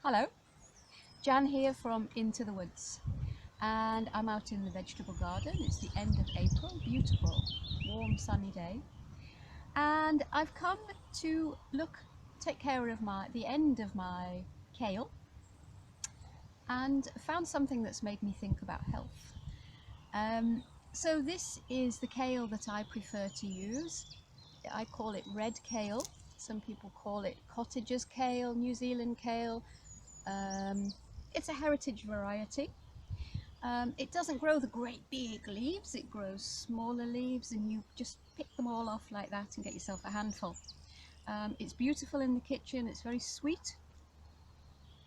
Hello, Jan here from Into the Woods, and I'm out in the vegetable garden. It's the end of April, beautiful, warm, sunny day, and I've come to take care of the end of my kale, and found something that's made me think about health. So this is the kale that I prefer to use. I call it red kale. Some people call it cottager's kale, New Zealand kale. It's a heritage variety. It doesn't grow the great big leaves, it grows smaller leaves, and you just pick them all off like that and get yourself a handful. It's beautiful in the kitchen, it's very sweet,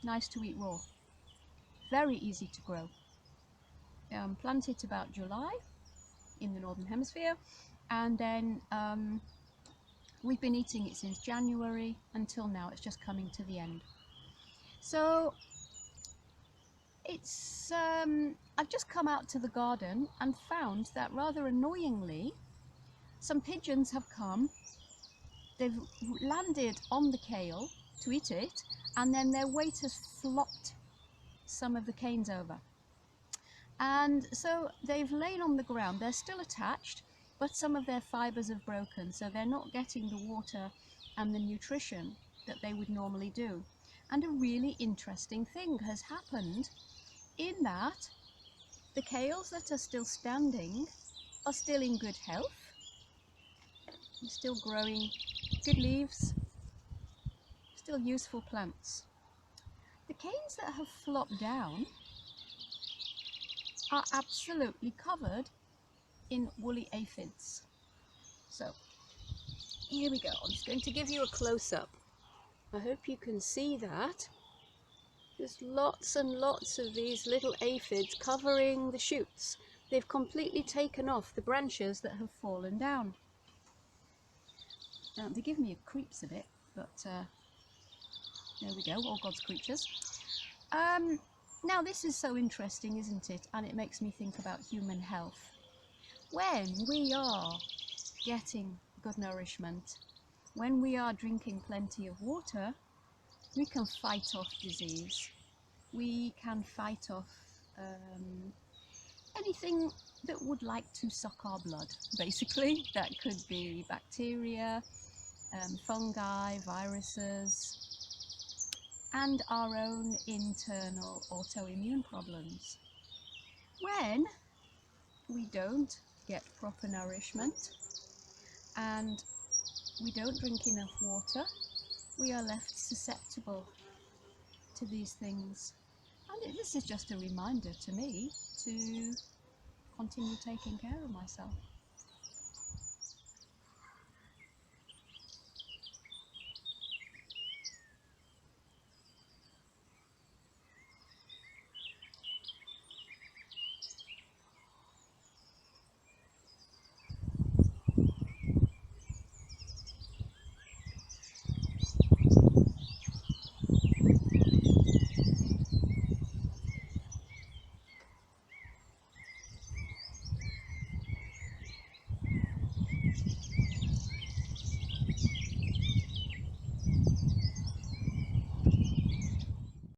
nice to eat raw, very easy to grow. Plant it about July in the Northern Hemisphere, and then we've been eating it since January until now. It's just coming to the end. So I've just come out to the garden and found that, rather annoyingly, some pigeons have come. They've landed on the kale to eat it, and then their weight has flopped some of the canes over. And so they've lain on the ground. They're still attached, but some of their fibers have broken, so they're not getting the water and the nutrition that they would normally do. And a really interesting thing has happened, in that the kales that are still standing are still in good health. They're still growing good leaves, still useful plants. The canes that have flopped down are absolutely covered in woolly aphids. So here we go. I'm just going to give you a close-up. I hope you can see that. There's lots and lots of these little aphids covering the shoots. They've completely taken off the branches that have fallen down. Now, they give me a creeps a bit, but there we go, all God's creatures. Now this is so interesting, isn't it? And it makes me think about human health. When we are getting good nourishment, when we are drinking plenty of water, we can fight off disease. We can fight off anything that would like to suck our blood, basically. That could be bacteria, fungi, viruses, and our own internal autoimmune problems. When we don't get proper nourishment and we don't drink enough water, we are left susceptible to these things. And this is just a reminder to me to continue taking care of myself.